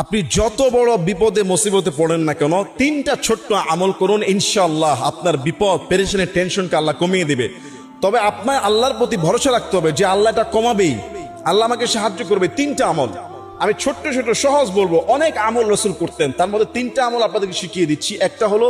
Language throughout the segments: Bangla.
আপনি যত বড় বিপদে মুসিবতে পড়েন না কেন, তিনটা ছোট্ট আমল করুন, ইনশাআল্লাহ আপনার বিপদ পেরেশানের টেনশনকে আল্লাহ কমিয়ে দিবে। তবে আপনার আল্লাহর প্রতি ভরসা রাখতে হবে যে আল্লাহ এটা কমাবেই, আল্লাহ আমাকে সাহায্য করবে। তিনটা আমল আমি ছোট্ট ছোট সহজ বলবো, অনেক আমল রাসূল করতেন, তার মধ্যে তিনটা আমল আপনাদেরকে শিখিয়ে দিচ্ছি। একটা হলো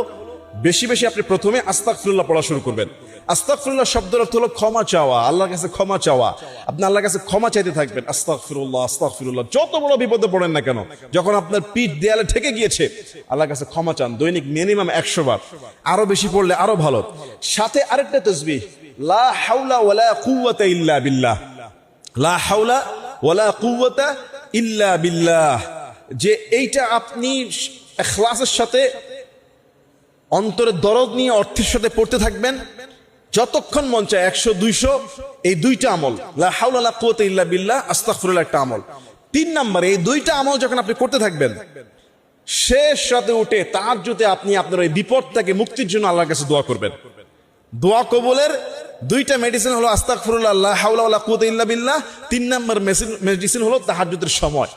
বেশি বেশি আপনি প্রথমে আস্তাগফিরুল্লাহ পড়া শুরু করবেন। আস্তাগফিরুল্লাহ শব্দের অর্থ হলো ক্ষমা চাওয়া, আল্লাহর কাছে ক্ষমা চাওয়া। আপনি আল্লাহর কাছে ক্ষমা চাইতে থাকবেন, আস্তাগফিরুল্লাহ আস্তাগফিরুল্লাহ। যত বড় বিপদে পড়েন না কেন, যখন আপনার পিঠ দেয়ালে ঠেকে গিয়েছে, আল্লাহর কাছে ক্ষমা চান। দৈনিক মিনিমাম 100 বার, আরো বেশি পড়লে আরো ভালো। সাথে আরেকটা তাসবিহ, লা হাওলা ওয়ালা কুওয়াতা ইল্লা বিল্লাহ, লা হাওলা ওয়ালা কুওয়াতা ইল্লা বিল্লাহ। যে এইটা আপনি ইখলাসের সাথে, অন্তরের দরদ নিয়ে, অর্থের সাথে পড়তে থাকবেন যতক্ষণ মন চায়, 100 200। এই দুইটা আমল, লা হাওলা ওয়ালা কুওয়াতা ইল্লা বিল্লাহ, আস্তাগফিরুল্লাহ একটা আমল। 3 নম্বরে এই দুইটা আমল যখন আপনি করতে থাকবেন, শেষ রাতে উঠে তাহাজ্জুদে আপনি আপনার ওই বিপদ থেকে মুক্তির জন্য আল্লাহর কাছে দোয়া করবেন। দোয়া কবুলের দুইটা মেডিসিন হলো আস্তাগফিরুল্লাহ, লা হাওলা ওয়ালা কুওয়াতা ইল্লা বিল্লাহ। 3 নম্বর মেডিসিন হলো তাহাজ্জুদের সময়।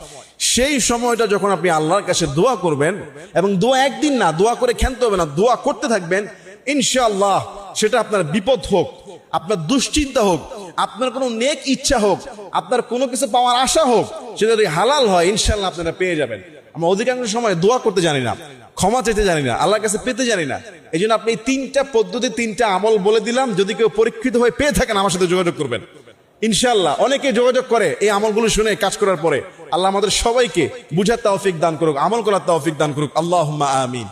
সেই সময়টা যখন আপনি আল্লাহর কাছে দোয়া করবেন, এবং দোয়া একদিন না, দোয়া করে ক্ষান্ত হবে না, দোয়া করতে থাকবেন, ইনশাআল্লাহ সেটা আপনার বিপদ হোক, আপনার দুশ্চিন্তা হোক, আপনার কোনো নেক ইচ্ছা হোক, আপনার কোনো কিছু পাওয়ার আশা হোক, সেটা যদি হালাল হয়, ইনশাআল্লাহ আপনারা পেয়ে যাবেন। আমরা অধিকাংশ সময় দোয়া করতে জানি না, ক্ষমা চাইতে জানি না, আল্লাহর কাছে পেতে জানি না। এই জন্য আপনি 3টা পদ্ধতি, 3টা আমল বলে দিলাম। যদি কেউ পরীক্ষিত হয়ে পেয়ে থাকেন, আমার সাথে যোগাযোগ করবেন ইনশাআল্লাহ। অনেকে যোগাযোগ করে এই আমলগুলো শুনে কাজ করার পরে। আল্লাহ আমাদের সবাইকে বুঝার তৌফিক দান করুক, আমল করার তৌফিক দান করুক। আল্লাহুম্মা আমিন।